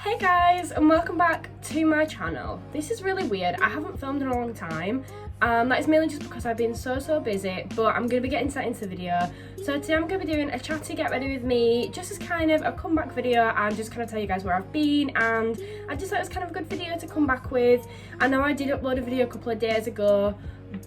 Hey guys, and welcome back to my channel. This is really weird. I haven't filmed in a long time. That is mainly just because I've been so busy, but I'm going to be getting set into the video. So today I'm going to be doing a chatty get ready with me, just as kind of a comeback video and just kind of tell you guys where I've been, and I just thought it was kind of a good video to come back with. I know I did upload a video a couple of days ago,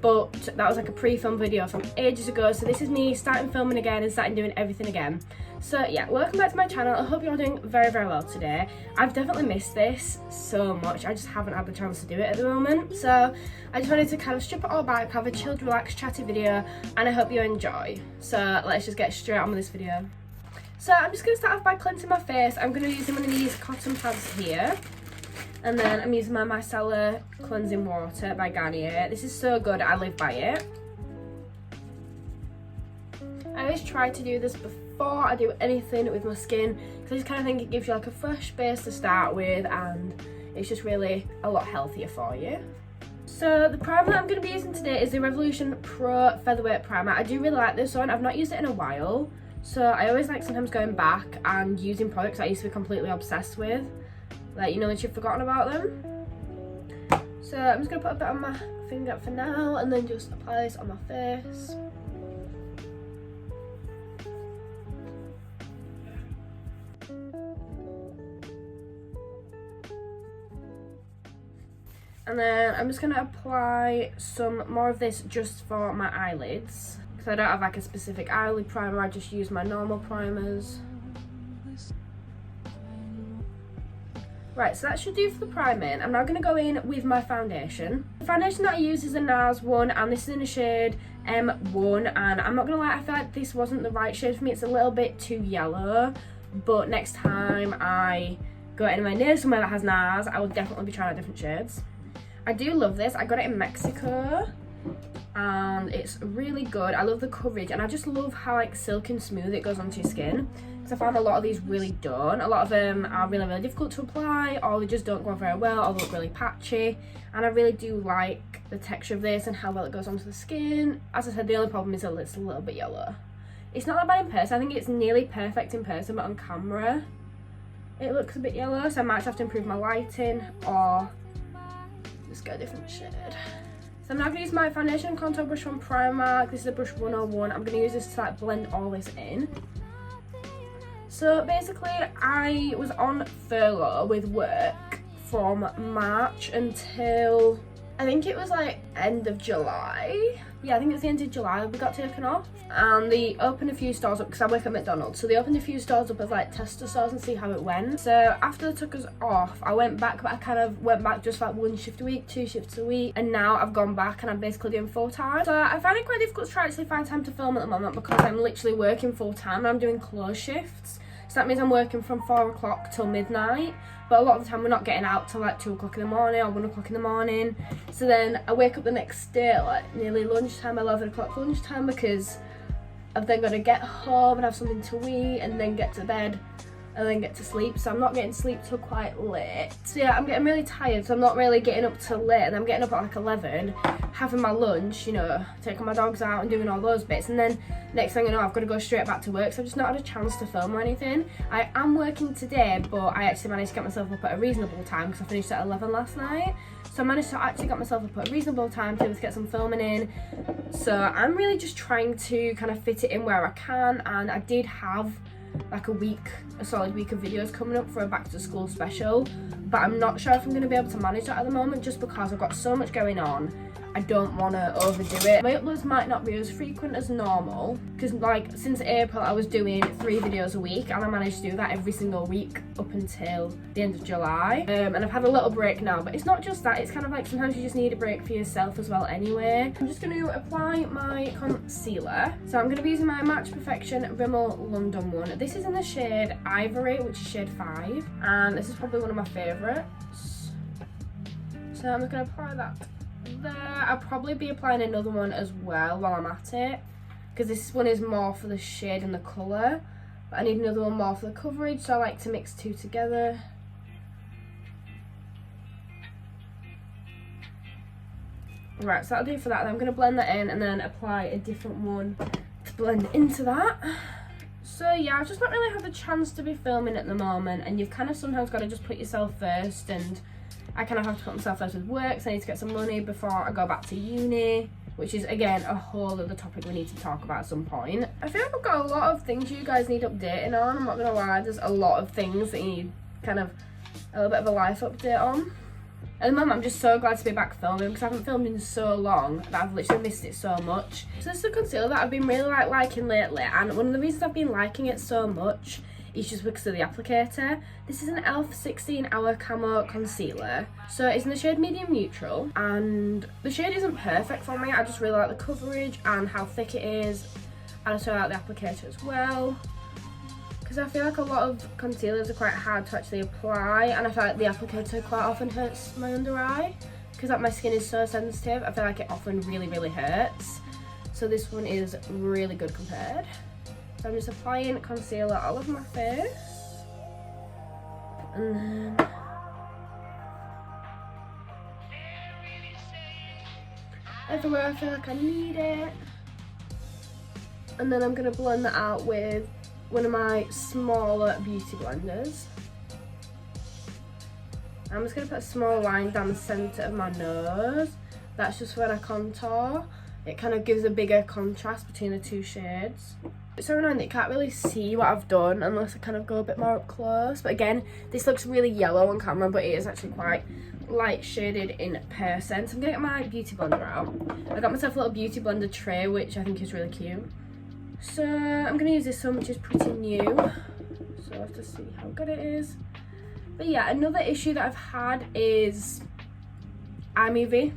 but that was like a pre-film video from ages ago, so this is me starting filming again and starting doing everything again. So yeah, welcome back to my channel. I hope you're all doing very well today. I've definitely missed this so much. I just haven't had the chance to do it at the moment, so I just wanted to kind of strip it all back, have a chilled, relaxed, chatty video, and I hope you enjoy. So let's just get straight on with this video. So I'm just going to start off by cleansing my face. I'm going to be using one of these cotton pads here. And then I'm using my micellar cleansing water by Garnier. This is so good, I live by it. I always try to do this before I do anything with my skin, because I just kind of think it gives you like a fresh base to start with, and it's just really a lot healthier for you. So the primer that I'm going to be using today is the Revolution Pro Featherweight Primer. I do really like this one. I've not used it in a while, so I always like sometimes going back and using products I used to be completely obsessed with. Like, you know, once you've forgotten about them. So I'm just going to put a bit on my finger for now and then just apply this on my face. And then I'm just going to apply some more of this just for my eyelids, because I don't have like a specific eyelid primer, I just use my normal primers. Right, so that should do for the priming. I'm now going to go in with my foundation. The foundation that I use is a NARS one, and this is in the shade M1, and I'm not going to lie, I feel like this wasn't the right shade for me. It's a little bit too yellow, but next time I go anywhere near somewhere that has NARS, I will definitely be trying out different shades. I do love this. I got it in Mexico, and it's really good. I love the coverage, and I just love how like silky and smooth it goes onto your skin. I found a lot of these really don't. A lot of them are really difficult to apply, or they just don't go very well, or they look really patchy. And I really do like the texture of this and how well it goes onto the skin. As I said, the only problem is that it's a little bit yellow. It's not that bad in person. I think it's nearly perfect in person, but on camera it looks a bit yellow, so I might have to improve my lighting or just get a different shade. So I'm now going to use my foundation and contour brush from Primark. This is a brush 101. I'm going to use this to like blend all this in. So basically, I was on furlough with work from March until, I think it was like end of July. Yeah, I think it was the end of July we got taken off. And they opened a few stores up, because I work at McDonald's, so they opened a few stores up as like tester stores and see how it went. So after they took us off, I went back, but I kind of went back just like 1 shift a week, 2 shifts a week, and now I've gone back and I'm basically doing full time. So I find it quite difficult to try actually find time to film at the moment, because I'm literally working full time and I'm doing close shifts. So that means I'm working from 4 o'clock till midnight, but a lot of the time we're not getting out till like 2 o'clock in the morning or 1 o'clock in the morning. So then I wake up the next day at like nearly lunchtime, 11 o'clock lunchtime, because I've then got to get home and have something to eat and then get to bed and then get to sleep. So I'm not getting sleep till quite late. So yeah, I'm getting really tired, so I'm not really getting up till late, and I'm getting up at like 11, having my lunch, you know, taking my dogs out and doing all those bits, and then next thing I know, I've got to go straight back to work, so I've just not had a chance to film or anything. I am working today, but I actually managed to get myself up at a reasonable time, because I finished at 11 last night. So I managed to actually get myself up at a reasonable time to be able to get some filming in. So I'm really just trying to kind of fit it in where I can, and I did have like a solid week of videos coming up for a back to school special, but I'm not sure if I'm going to be able to manage that at the moment, just because I've got so much going on. I don't want to overdo it. My uploads might not be as frequent as normal, because like since April I was doing 3 videos a week, and I managed to do that every single week up until the end of July. And I've had a little break now, but it's not just that, it's kind of like sometimes you just need a break for yourself as well anyway. I'm just going to apply my concealer. So I'm going to be using my Match Perfection Rimmel London one. This is in the shade Ivory, which is shade 5, and this is probably one of my favourites. So I'm just going to apply that there. I'll probably be applying another one as well while I'm at it, because this one is more for the shade and the colour, but I need another one more for the coverage, so I like to mix 2 together. Right, so that'll do for that. I'm going to blend that in and then apply a different one to blend into that. So yeah, I've just not really had the chance to be filming at the moment, and you've kind of sometimes got to just put yourself first, and I kind of have to put myself first with work, so I need to get some money before I go back to uni, which is again a whole other topic we need to talk about at some point. I feel like I've got a lot of things you guys need updating on. I'm not gonna lie, there's a lot of things that you need kind of a little bit of a life update on. At the moment, I'm just so glad to be back filming because I haven't filmed in so long that I've literally missed it so much. So this is a concealer that I've been really liking lately, and one of the reasons I've been liking it so much is just because of the applicator. This is an e.l.f. 16 Hour Camo Concealer. So it's in the shade Medium Neutral, and the shade isn't perfect for me. I just really like the coverage and how thick it is, and I also like the applicator as well. Because I feel like a lot of concealers are quite hard to actually apply, and I feel like the applicator quite often hurts my under eye because like my skin is so sensitive. I feel like it often really hurts. So this one is really good compared. So I'm just applying concealer all over my face, and then everywhere I feel like I need it. And then I'm going to blend that out with one of my smaller beauty blenders. I'm just going to put a small line down the centre of my nose. That's just when I contour. It kind of gives a bigger contrast between the two shades. It's so annoying that you can't really see what I've done unless I kind of go a bit more up close. But again, this looks really yellow on camera, but it is actually quite light shaded in person. So I'm going to get my beauty blender out. I got myself a little beauty blender tray, which I think is really cute. So I'm going to use this one, which is pretty new, so I'll have to see how good it is. But yeah, another issue that I've had is iMovie.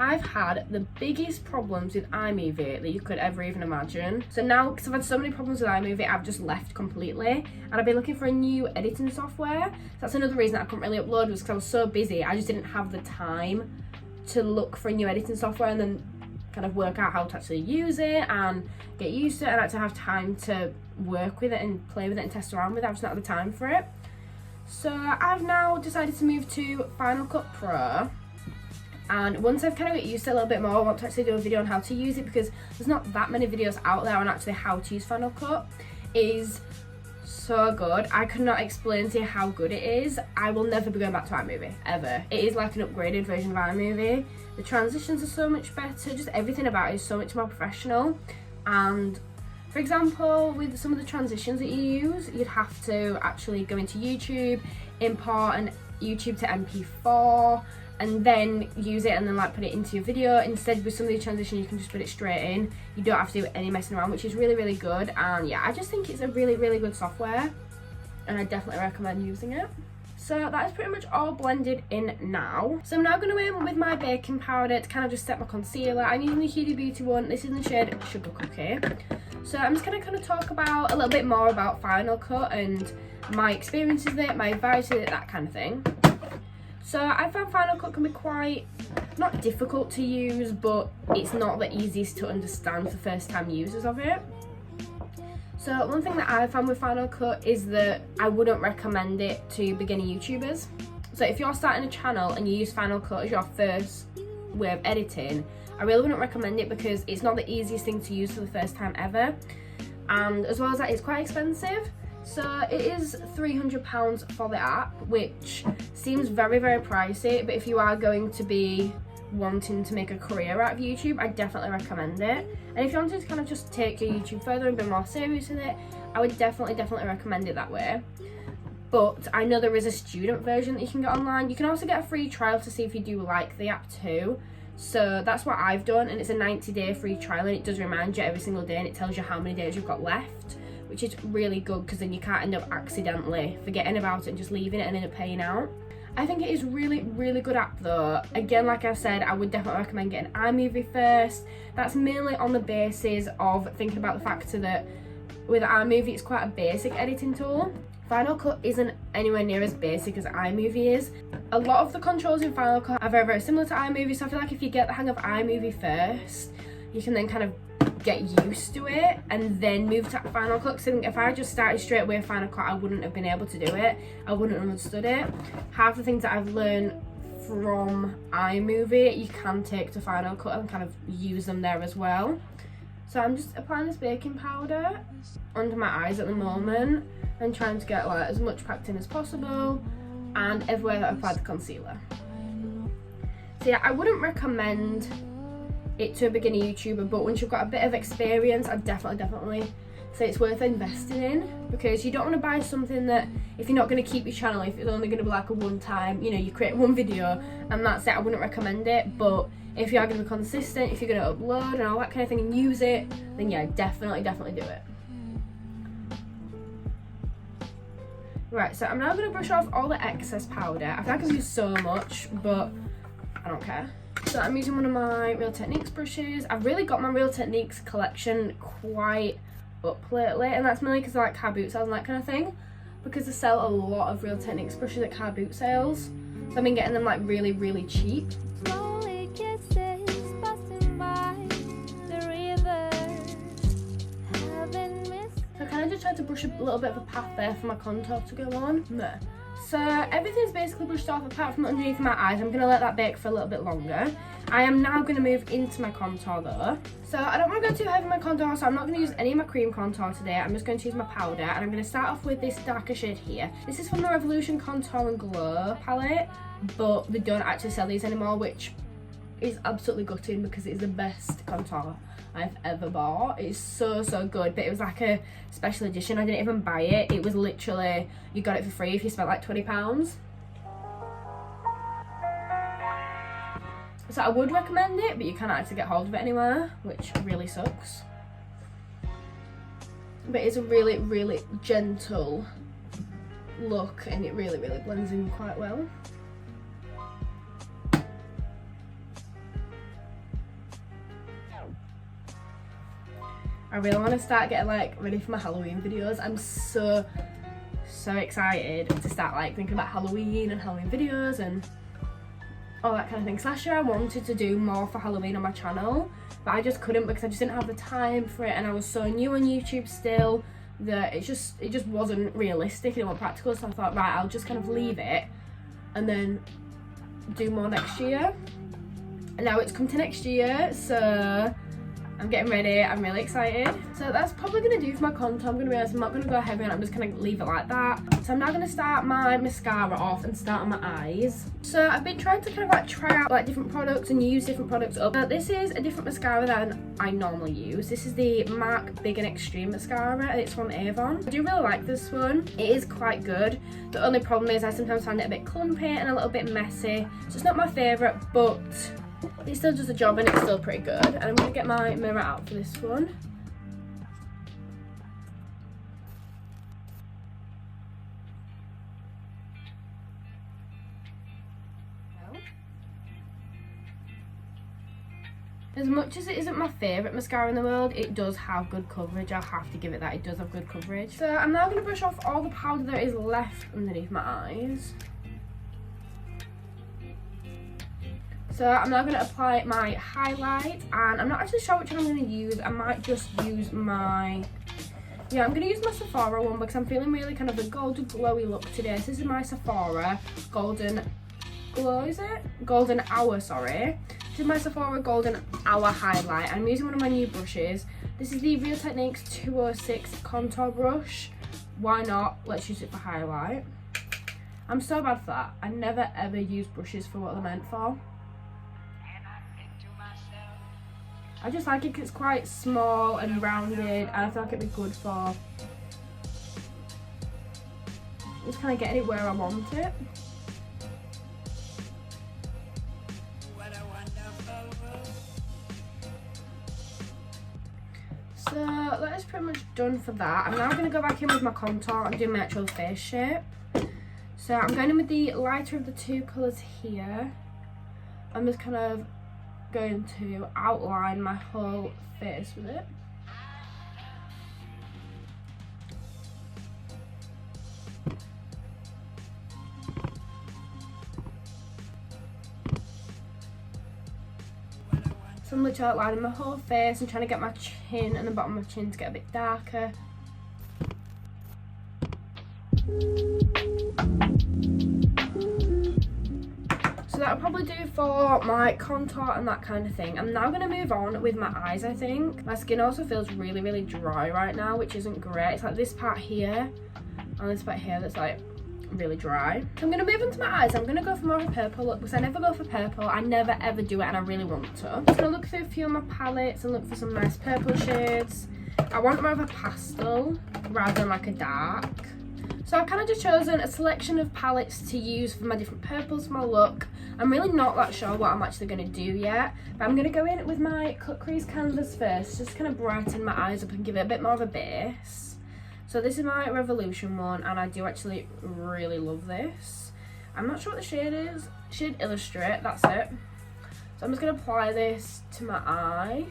I've had the biggest problems with iMovie that you could ever even imagine. So now, because I've had so many problems with iMovie, I've just left completely, and I've been looking for a new editing software. So that's another reason I couldn't really upload, was because I was so busy. I just didn't have the time to look for a new editing software and then kind of work out how to actually use it and get used to it, and actually have time to work with it and play with it and test around with it. I've just not had the time for it. So I've now decided to move to Final Cut Pro, and once I've kind of got used to it a little bit more, I want to actually do a video on how to use it, because there's not that many videos out there on actually how to use Final Cut. It is so good. I could not explain to you how good it is. I will never be going back to iMovie, ever. It is like an upgraded version of iMovie. The transitions are so much better, just everything about it is so much more professional. And for example, with some of the transitions that you use, you'd have to actually go into YouTube, import an YouTube to MP4, and then use it and then like put it into your video. Instead, with some of the transitions, you can just put it straight in. You don't have to do any messing around, which is really good. And yeah, I just think it's a really good software, and I definitely recommend using it. So that is pretty much all blended in now. So I'm now going to go in with my baking powder to kind of just set my concealer. I'm using the Huda Beauty one. This is in the shade Sugar Cookie. So I'm just going to kind of talk about a little bit more about Final Cut and my experiences with it, my advice with it, that kind of thing. So I found Final Cut can be quite, not difficult to use, but it's not the easiest to understand for first time users of it. So one thing that I found with Final Cut is that I wouldn't recommend it to beginner YouTubers. So if you're starting a channel and you use Final Cut as your first way of editing, I really wouldn't recommend it, because it's not the easiest thing to use for the first time ever. And as well as that, it's quite expensive. So it is £300 for the app, which seems very pricey, but if you are going to be wanting to make a career out of YouTube, I definitely recommend it. And if you wanted to kind of just take your YouTube further and be more serious with it, I would definitely recommend it that way. But I know there is a student version that you can get online. You can also get a free trial to see if you do like the app too. So that's what I've done, and it's a 90-day free trial, and it does remind you every single day, and it tells you how many days you've got left, which is really good, because then you can't end up accidentally forgetting about it and just leaving it and end up paying out. I think it is really good app though. Again, like I said, I would definitely recommend getting iMovie first. That's mainly on the basis of thinking about the factor that with iMovie it's quite a basic editing tool. Final Cut isn't anywhere near as basic as iMovie is. A lot of the controls in Final Cut are very similar to iMovie, so I feel like if you get the hang of iMovie first, you can then kind of get used to it and then move to Final Cut. So if I just started straight away with Final Cut, I wouldn't have been able to do it. I wouldn't have understood it. Half the things that I've learned from iMovie, you can take to Final Cut and kind of use them there as well. So I'm just applying this baking powder under my eyes at the moment and trying to get like as much packed in as possible and everywhere that I applied the concealer. So yeah, I wouldn't recommend it to a beginner YouTuber, but once you've got a bit of experience, I'd definitely say it's worth investing in, because you don't want to buy something that if you're not going to keep your channel, if it's only going to be like a one time, you know, you create one video and that's it, I wouldn't recommend it. But if you are going to be consistent, if you're going to upload and all that kind of thing and use it, then yeah, definitely do it. Right, so I'm now going to brush off all the excess powder. I feel like I've used so much, but I don't care. So I'm using one of my Real Techniques brushes. I've really got my Real Techniques collection quite up lately, and that's mainly because I like car boot sales and that kind of thing, because they sell a lot of Real Techniques brushes at car boot sales. So I've been getting them like really cheap. So I kind of just tried to brush a little bit of a path there for my contour to go on. There. So everything's basically brushed off apart from underneath my eyes. I'm going to let that bake for a little bit longer. I am now going to move into my contour though. So I don't want to go too heavy on my contour, so I'm not going to use any of my cream contour today. I'm just going to use my powder, and I'm going to start off with this darker shade here. This is from the Revolution Contour and Glow palette, but they don't actually sell these anymore, which is absolutely gutting because it is the best contour I've ever bought. It's so good, but it was like a special edition. I didn't even buy it. It was literally, you got it for free if you spent like £20. So I would recommend it, but you can't actually get hold of it anywhere, which really sucks. But it's a really gentle look, and it really blends in quite well. I really want to start getting like ready for my Halloween videos. I'm so excited to start like thinking about Halloween and Halloween videos and all that kind of thing. Last year I wanted to do more for Halloween on my channel, but I just couldn't because I just didn't have the time for it, and I was so new on YouTube still that it just wasn't realistic and it wasn't practical. So I thought, right, I'll just kind of leave it and then do more next year. And now it's come to next year, so I'm getting ready. I'm really excited. So that's probably going to do for my contour. I'm going to be honest, I'm not going to go heavy on it. I'm just going to leave it like that. So I'm now going to start my mascara off and start on my eyes. So I've been trying to kind of like try out like different products and use different products up. Now this is a different mascara than I normally use. This is the MAC Big and Extreme mascara, and it's from Avon. I do really like this one. It is quite good. The only problem is I sometimes find it a bit clumpy and a little bit messy. So it's not my favourite, but it still does the job and it's still pretty good. And I'm going to get my mirror out for this one. As much as it isn't my favourite mascara in the world, it does have good coverage. I'll have to give it that. It does have good coverage. So I'm now going to brush off all the powder that is left underneath my eyes. So I'm now going to apply my highlight, and I'm not actually sure which one I'm going to use. I might just use my, I'm going to use my Sephora one because I'm feeling really kind of a golden glowy look today. So this is my Sephora Golden Glow, is it? Golden Hour, sorry. This is my Sephora Golden Hour highlight. I'm using one of my new brushes. This is the Real Techniques 206 contour brush. Why not? Let's use it for highlight. I'm so bad for that. I never ever use brushes for what they're meant for. I just like it because it's quite small and rounded, and I feel like it'd be good for just kind of getting it where I want it. So that is pretty much done for that. I'm now going to go back in with my contour and do my actual face shape. So I'm going in with the lighter of the two colours here. I'm just kind of going to outline my whole face with it. So I'm literally outlining my whole face and trying to get my chin and the bottom of my chin to get a bit darker. So that'll probably do for my contour and that kind of thing. I'm now going to move on with my eyes, I think. My skin also feels really, really dry right now, which isn't great. It's like this part here and this part here that's like really dry. So I'm going to move into my eyes. I'm going to go for more of a purple look because I never go for purple. I never ever do it and I really want to. I'm just going to look through a few of my palettes and look for some nice purple shades. I want more of a pastel rather than like a dark. So I've kind of just chosen a selection of palettes to use for my different purples for my look. I'm really not that sure what I'm actually going to do yet, but I'm going to go in with my cut crease canvas first, just kind of brighten my eyes up and give it a bit more of a base. So this is my Revolution one, and I do actually really love this. I'm not sure what the shade is. Shade Illustrate, that's it. So I'm just going to apply this to my eye.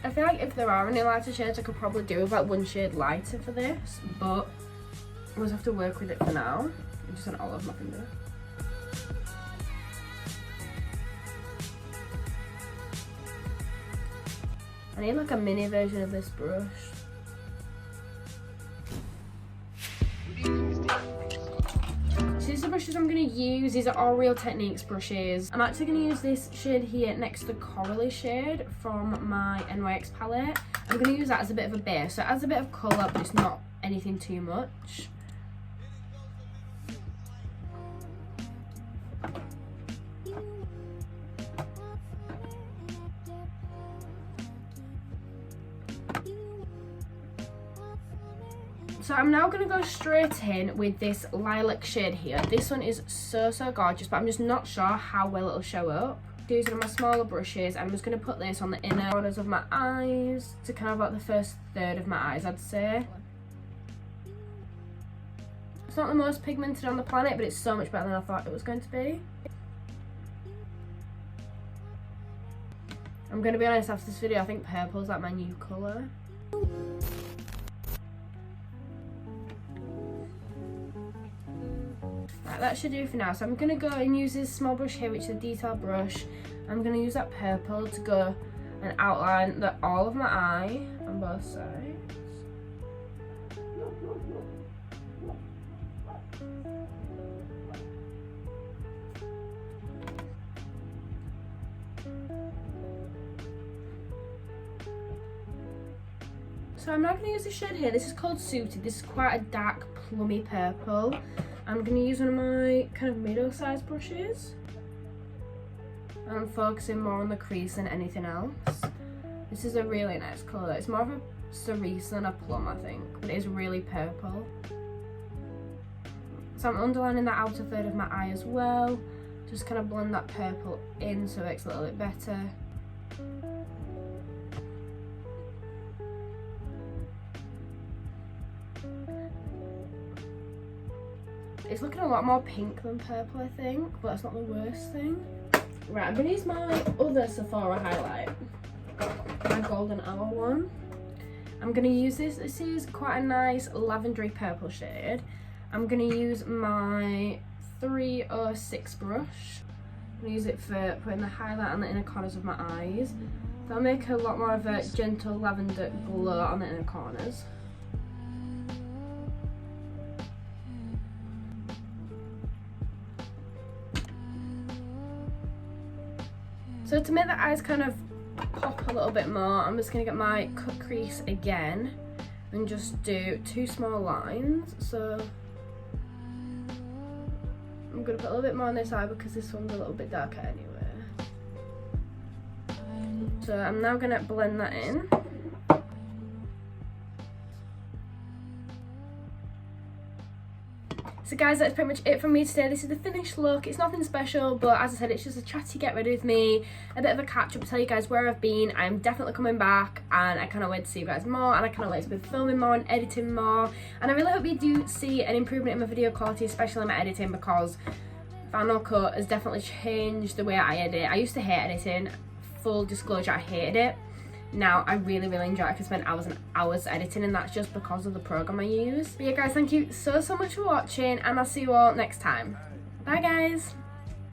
I feel like if there are any lighter shades, I could probably do with like one shade lighter for this, but we'll just have to work with it for now. I'm just going to olive my finger. I need like a mini version of this brush. So these are the brushes I'm going to use. These are all Real Techniques brushes. I'm actually going to use this shade here next to the Corally shade from my NYX palette. I'm going to use that as a bit of a base. So it adds a bit of colour, but it's not anything too much. So I'm now going to go straight in with this lilac shade here. This one is so gorgeous, but I'm just not sure how well it'll show up. Using my smaller brushes, I'm just going to put this on the inner corners of my eyes to kind of like the first third of my eyes, I'd say. It's not the most pigmented on the planet, but it's so much better than I thought it was going to be. I'm going to be honest, after this video, I think purple is like my new colour. Right, that should do for now. So I'm going to go and use this small brush here, which is a detail brush. I'm going to use that purple to go and outline all of my eye on both sides. So I'm now going to use this shade here. This is called Suited. This is quite a dark plummy purple. I'm going to use one of my kind of middle-sized brushes. I'm focusing more on the crease than anything else. This is a really nice colour. It's more of a cerise than a plum, I think, but it is really purple. So I'm underlining that outer third of my eye as well. Just kind of blend that purple in so it makes it a little bit better. It's looking a lot more pink than purple, I think, but that's not the worst thing. Right, I'm going to use my other Sephora highlight, my Golden Hour one. I'm going to use this. This is quite a nice lavendery purple shade. I'm going to use my 306 brush. I'm going to use it for putting the highlight on the inner corners of my eyes. That'll make a lot more of a gentle lavender glow on the inner corners. So to make the eyes kind of pop a little bit more, I'm just going to get my cut crease again and just do 2 small lines. So I'm going to put a little bit more on this eye because this one's a little bit darker anyway. So I'm now going to blend that in. So guys, that's pretty much it from me today. This is the finished look. It's nothing special, but as I said, it's just a chatty get ready with me, a bit of a catch up to tell you guys where I've been. I'm definitely coming back and I cannot wait to see you guys more, and I cannot wait to be filming more and editing more, and I really hope you do see an improvement in my video quality, especially my editing, because Final Cut has definitely changed the way I edit. I used to hate editing. Full disclosure, I hated it. Now I really enjoy it. I can spend hours and hours editing, and that's just because of the program I use. But yeah guys, thank you so much for watching, and I'll see you all next time. Bye guys.